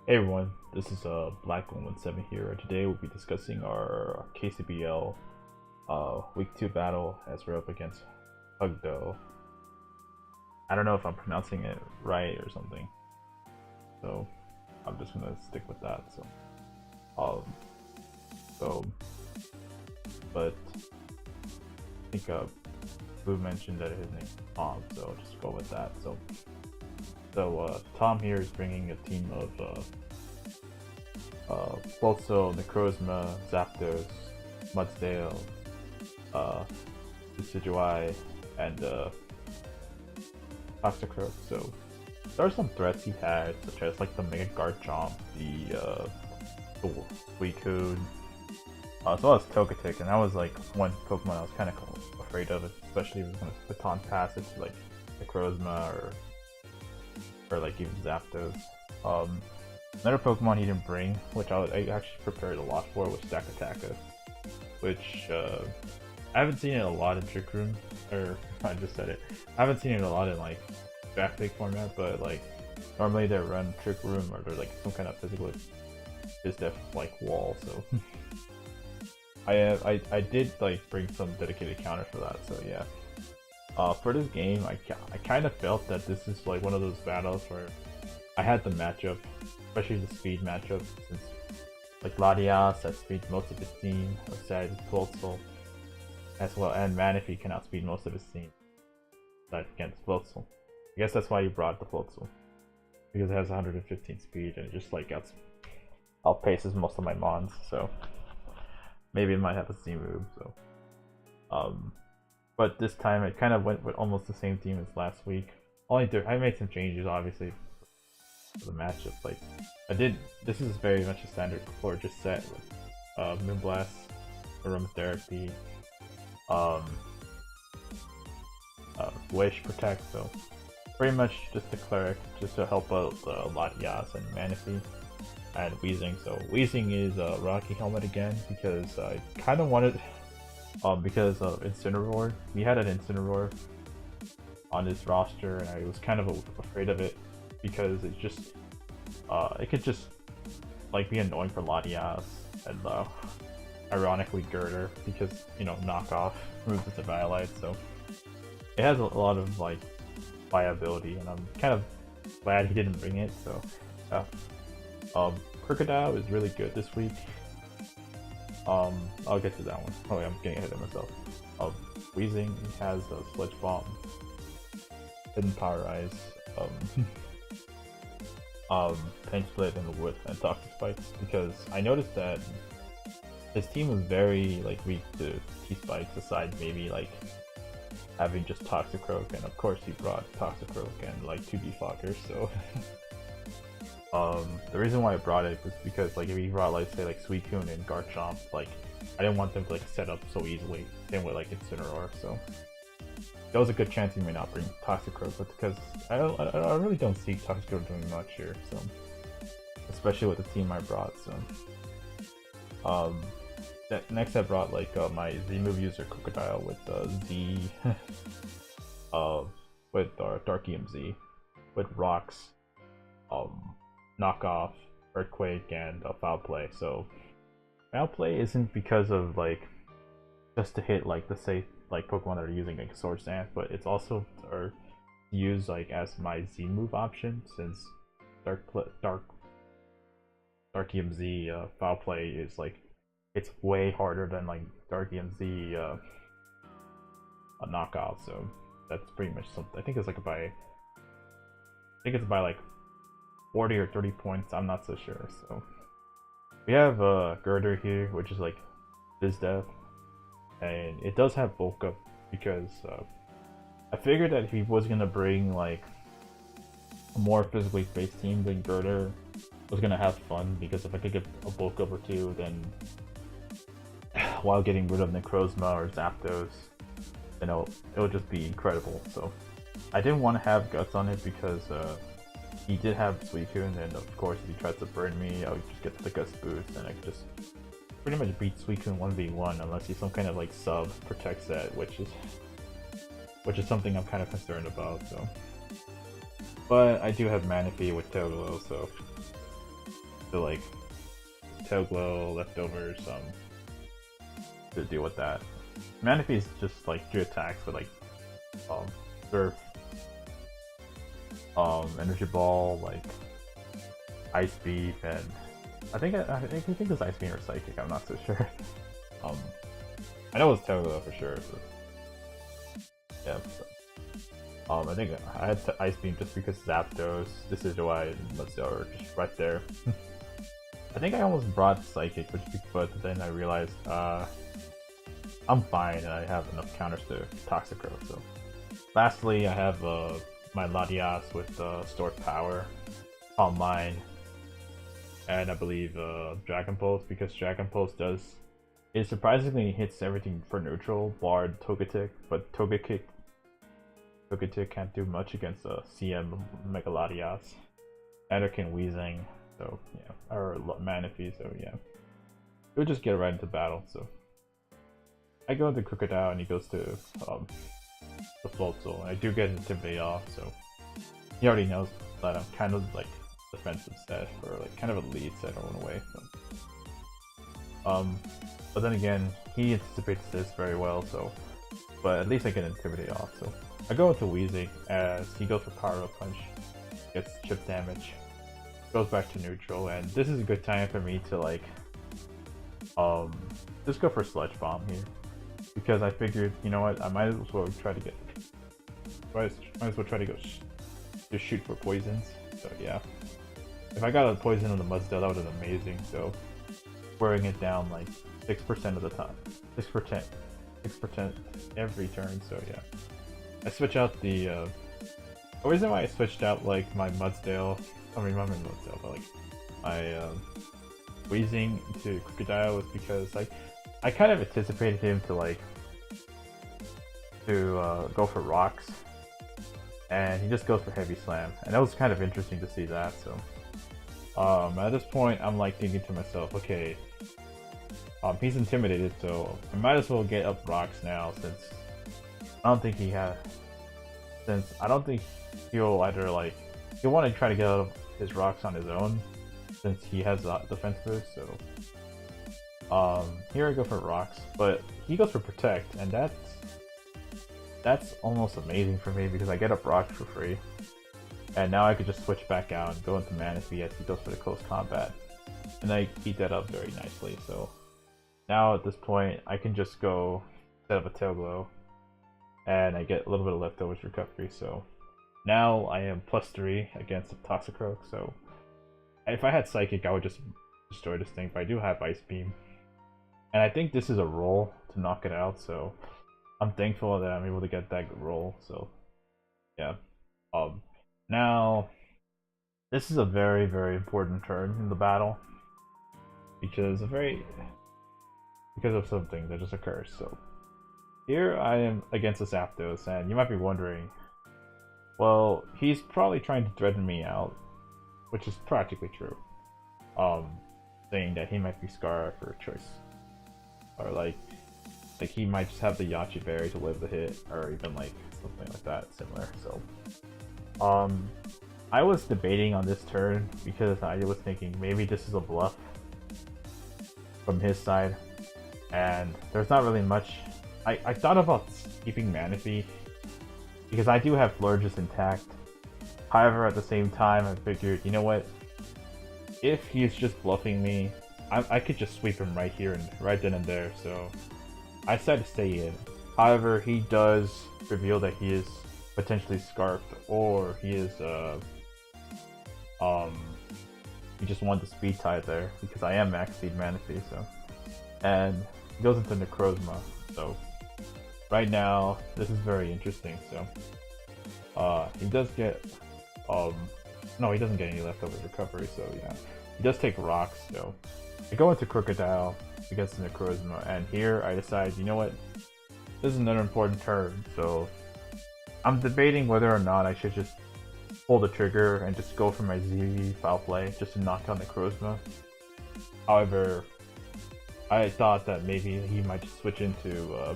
Hey everyone, this is Black117 here, and today we'll be discussing our KCBL Week 2 battle as we're up against Haugtho. I don't know if I'm pronouncing it right or something, so I'm just gonna stick with that. Um, so, but I think Blue mentioned that his name's Tom, so I'll just go with that. Tom here is bringing a team of Haugtho, Necrozma, Zapdos, Mudsdale, Decidueye, and Toxicroak. So there are some threats he had, such as like the Mega Garchomp, the Suicune, as well as Togetic, and that was like one Pokemon I was kind of afraid of, especially if it was going to baton pass it to like Necrozma or like even Zapdos. Another Pokemon he didn't bring, which I actually prepared a lot for, was Stakataka, which I haven't seen it a lot in Trick Room, or I just said it. I haven't seen it a lot in like draft pick format, but like normally they run Trick Room or they're like some kind of physical def like wall. So I did like bring some dedicated counter for that. So yeah. For this game, I kind of felt that this is like one of those battles where I had the matchup, especially the speed matchup, since like Latias outspeeds most of his team, aside Haugtho as well, and Manaphy can outspeed most of his team against Haugtho. I guess that's why you brought the Haugtho, because it has 115 speed and it just like outpaces most of my mons, so maybe it might have a C move. So but this time it kind of went with almost the same team as last week. I made some changes, obviously, for the matchup. Like this is very much a standard core just set with Moonblast, Aromatherapy, Wish, Protect. So pretty much just a cleric, just to help out Latias and Manaphy, and Weezing. So Weezing is Rocky Helmet again because I kind of wanted. Because of Incineroar. We had an Incineroar on this roster, and I was kind of afraid of it because it could just like be annoying for Latias and ironically Girder, because knockoff moves into Violite, so it has a lot of like viability, and I'm kind of glad he didn't bring it. So Crocodile is really good this week. I'll get to that one. Oh yeah, I'm getting ahead of myself. Weezing has a Sludge Bomb, Hidden Power Eyes, Pain Split in the Wood, and Toxic Spikes, because I noticed that his team was very like weak to T-Spikes, aside maybe like having just Toxicroak, and of course he brought Toxicroak and like 2 Defoggers, so the reason why I brought it was because like if you brought like say like Suicune and Garchomp, like I didn't want them to like set up so easily. Same with like Incineroar, so there was a good chance he may not bring Toxicroak, but because I really don't see Toxicroak doing much here, so especially with the team I brought. So next I brought like my Z move user Crocodile with Z with our Dark EMZ with rocks, knockoff, earthquake, and Foul Play. So Foul Play isn't because of like just to hit like the safe like Pokemon that are using like Swords Dance, but it's also used like as my Z move option, since Dark EMZ Foul Play is like it's way harder than like Dark EMZ a knockoff. So that's pretty much something. I think it's by like 40 or 30 points, I'm not so sure. So we have Girder here, which is like BizDev, and it does have bulk up because I figured that if he was gonna bring like a more physically based team, then Girder was gonna have fun, because if I could get a bulk up or two, then while getting rid of Necrozma or Zapdos, it would just be incredible. So I didn't want to have Guts on it because he did have Suicune, and of course if he tries to burn me, I would just get the Guts boost, and I could just pretty much beat Suicune 1v1 unless he's some kind of like sub protect set, which is something I'm kind of concerned about. So, but I do have Manaphy with Togolo, so to like Tail Glow, Leftovers, to deal with that. Manaphy is just like 3 attacks with like Surf, Energy Ball, like Ice Beam, and I think it's Ice Beam or Psychic. I'm not so sure. I know it's Tail Glow for sure. So. Yeah. So. I think I had to Ice Beam just because Zapdos, Decidueye, and Mudsdale are just right there. I think I almost brought Psychic, but then I realized I'm fine and I have enough counters to Toxicroak. So, lastly, I have my Latias with Stored Power on mine, and I believe Dragon Pulse, because Dragon Pulse it surprisingly hits everything for neutral, barred Togetic, but Togekick can't do much against CM Mega Latias. Anakin Weezing, so yeah, or Manaphy, so yeah. We'll just get right into battle, so. I go into Crocodile and he goes to the Floatzel, and I do get Intimidate off, so he already knows that I'm kind of like defensive set, or like kind of a lead set in a way. So. But then again, he anticipates this very well, so but at least I get Intimidate off. So I go into Weezing as he goes for Power Up Punch, gets chip damage, goes back to neutral, and this is a good time for me to like just go for Sludge Bomb here. Because I figured, you know what, I might as well try to just shoot for poisons. So yeah, if I got a poison on the Mudsdale, that would have been amazing. So wearing it down like 6% of the time, 6% every turn. So yeah, I switch out the reason why I switched out like my Mudsdale. I mean, not my Mudsdale, but like my Weezing to Crocodile was because like. I kind of anticipated him to like go for rocks, and he just goes for Heavy Slam, and that was kind of interesting to see that. So at this point, I'm like thinking to myself, okay, he's intimidated, so I might as well get up rocks now, since I don't think he'll either like he'll want to try to get out of his rocks on his own, since he has a defense boost. So. Here I go for rocks, but he goes for protect, and that's almost amazing for me because I get up rocks for free, and now I could just switch back out and go into Manaphy as he goes for the close combat, and I eat that up very nicely. So now at this point, I can just go set up a Tail Glow, and I get a little bit of leftovers recovery. So now I am +3 against the Toxicroak. So if I had Psychic, I would just destroy this thing, but I do have Ice Beam. And I think this is a roll to knock it out, so I'm thankful that I'm able to get that roll. So yeah. Now this is a very, very important turn in the battle because of something that just occurs. So here I am against the Zapdos, and you might be wondering, well, he's probably trying to threaten me out, which is practically true. Saying that he might be Scar for a choice. Or like he might just have the Yachi Berry to live the hit, or even like something like that similar. So I was debating on this turn because I was thinking maybe this is a bluff from his side, and there's not really much. I thought about keeping Manaphy because I do have Florges intact. However, at the same time, I figured, you know what, if he's just bluffing me, I could just sweep him right here and right then and there, so I decided to stay in. However, he does reveal that he is potentially Scarfed, or he is he just wanted the speed tie there because I am max speed Manaphy, so, and he goes into Necrozma. So right now this is very interesting. So he does get no, he doesn't get any leftover recovery, so yeah, he does take rocks. So I go into Crocodile against the Necrozma, and here I decide, you know what, this is another important turn, so I'm debating whether or not I should just pull the trigger and just go for my ZV Foul Play just to knock down the Necrozma. However, I thought that maybe he might just switch into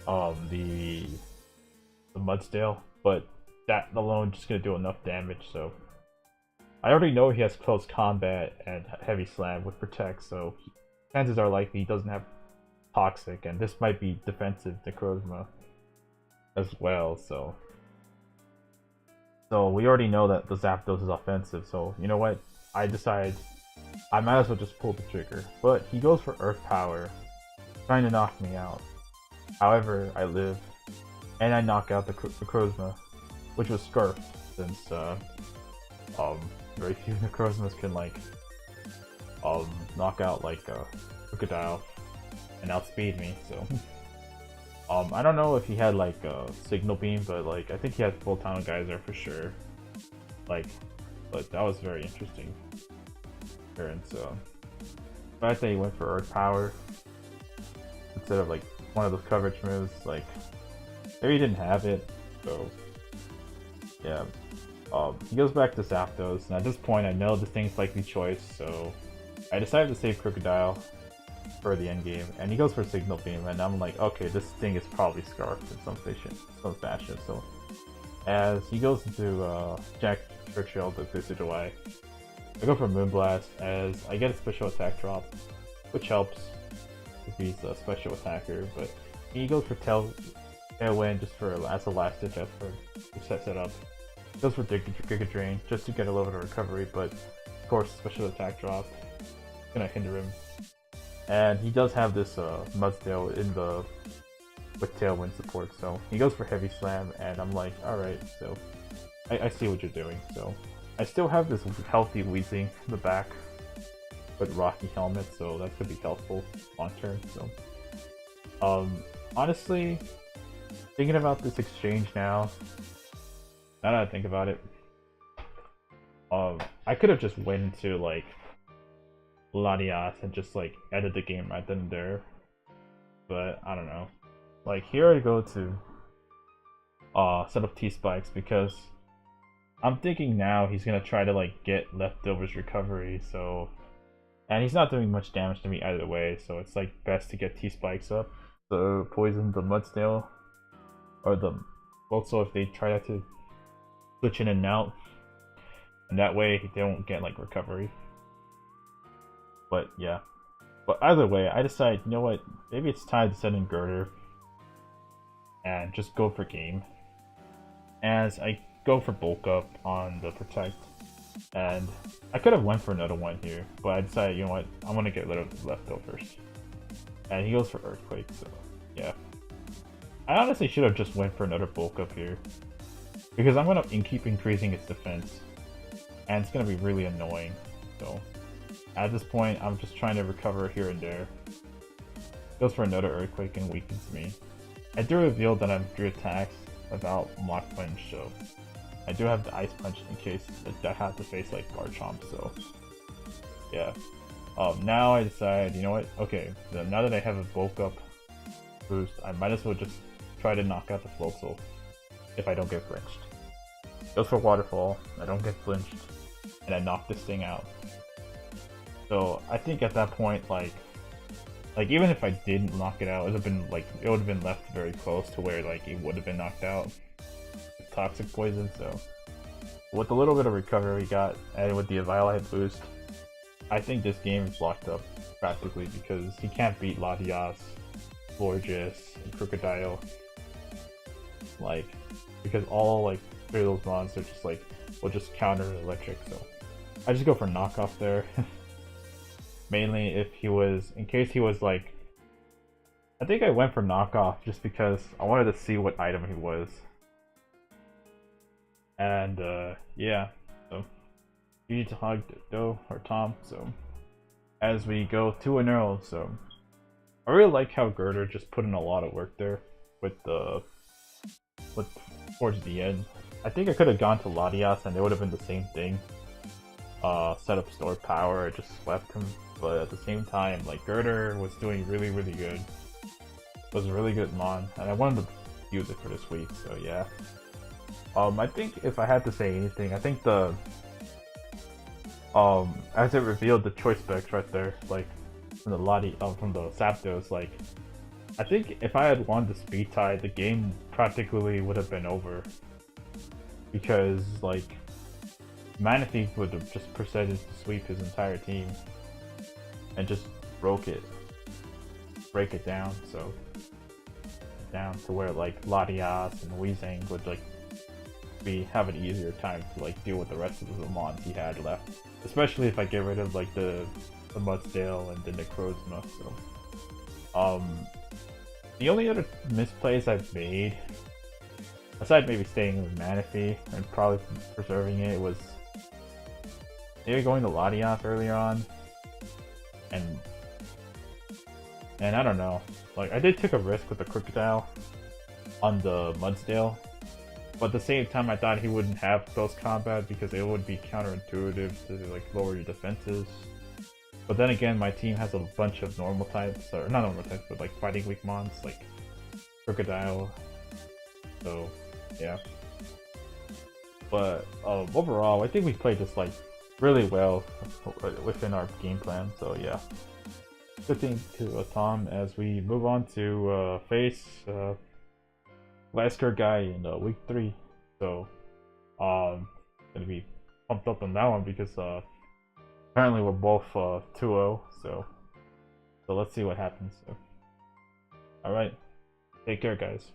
the Mudsdale, but that alone just gonna do enough damage, so I already know he has close combat and heavy slam with protect, so chances are likely he doesn't have toxic, and this might be defensive Necrozma as well. So we already know that the Zapdos is offensive. So you know what? I decide I might as well just pull the trigger. But he goes for Earth Power, trying to knock me out. However, I live, and I knock out the Necrozma, which was Scarfed, since very few Necrozmas can like knock out like Crocodile and outspeed me. So I don't know if he had like a Signal Beam, but like I think he had Full Town Geyser for sure. Like, but that was very interesting. And so the fact that he went for Earth Power instead of like one of those coverage moves, like maybe he didn't have it. So yeah. He goes back to Zapdos, and at this point I know this thing's likely choice, so I decided to save Crocodile for the end game, and he goes for Signal Beam, and I'm like, okay, this thing is probably Scarfed in some fashion. So as he goes into Jack Churchill, the Boosted away, I go for Moonblast as I get a special attack drop, which helps if he's a special attacker, but he goes for Tailwind just for as a last ditch effort to set it up. Goes for Giga Drain just to get a little bit of recovery, but of course special attack drop is gonna hinder him. And he does have this Mudsdale with Tailwind support, so he goes for Heavy Slam, and I'm like, alright, so I see what you're doing. So I still have this healthy Weezing in the back with Rocky Helmet, so that could be helpful long term. So honestly, thinking about this exchange now that I think about it, I could have just went into like Latias and just like ended the game right then and there, but I don't know. Like here I go to set up T-Spikes because I'm thinking now he's gonna try to like get Leftovers recovery, so, and he's not doing much damage to me either way, so it's like best to get T-Spikes up, so poison the Mudsdale, or the, also if they try to switch in and out, and that way they don't get like recovery. But yeah, but either way I decide, you know what, maybe it's time to send in Girder and just go for game, as I go for bulk up on the protect, and I could have went for another one here, but I decided, you know what, I want to get rid of the leftovers, and he goes for Earthquake. So yeah, I honestly should have just went for another bulk up here, because I'm gonna keep increasing its defense, and it's gonna be really annoying. So at this point I'm just trying to recover here and there. Goes for another Earthquake and weakens me. I do reveal that I'm 3 attacks without Mach Punch, so I do have the Ice Punch in case I have to face like Garchomp. So yeah, now I decide, you know what, okay, so now that I have a bulk up boost, I might as well just try to knock out the Floatzel if I don't get flinched. Goes for Waterfall, I don't get flinched, and I knock this thing out. So I think at that point, like even if I didn't knock it out, it would have been left very close to where like it would have been knocked out with Toxic Poison. So with a little bit of recovery we got, and with the Eviolite boost, I think this game is locked up practically, because he can't beat Latias, Florges, and Crocodile, like, because all like 3 of those monsters just like will just counter electric. So I just go for knockoff there. Mainly if he was, in case he was like, I think I went for knockoff just because I wanted to see what item he was. And yeah, so GG to Haugtho or Tom. So as we go 2-0, so I really like how Girder just put in a lot of work there with towards the end. I think I could have gone to Latias and it would have been the same thing. Set up stored power, just swept him. But at the same time, like, Girder was doing really good. Was a really good mon, and I wanted to use it for this week, so yeah. I think if I had to say anything, I think the as it revealed the choice specs right there, like from the Zapdos, like, I think if I had won the speed tie, the game practically would have been over, because like Manaphy would have just proceeded to sweep his entire team and just break it down, so down to where like Latias and Weezing would like have an easier time to like deal with the rest of the mons he had left. Especially if I get rid of like the Mudsdale and the Necrozma. So the only other misplays I've made, aside maybe staying with Manaphy and probably preserving it, was maybe going to Latias earlier on, and I don't know, like I did take a risk with the Crocodile on the Mudsdale, but at the same time I thought he wouldn't have close combat because it would be counterintuitive to like lower your defenses. But then again, my team has a bunch of normal types, or not normal types, but like fighting weak mons like Crocodile. So yeah. But overall, I think we played this like really well within our game plan. So yeah, good thing to Tom as we move on to face Lasker guy in week 3. So gonna be pumped up on that one because apparently we're both 2-0. So let's see what happens. So, all right, take care, guys.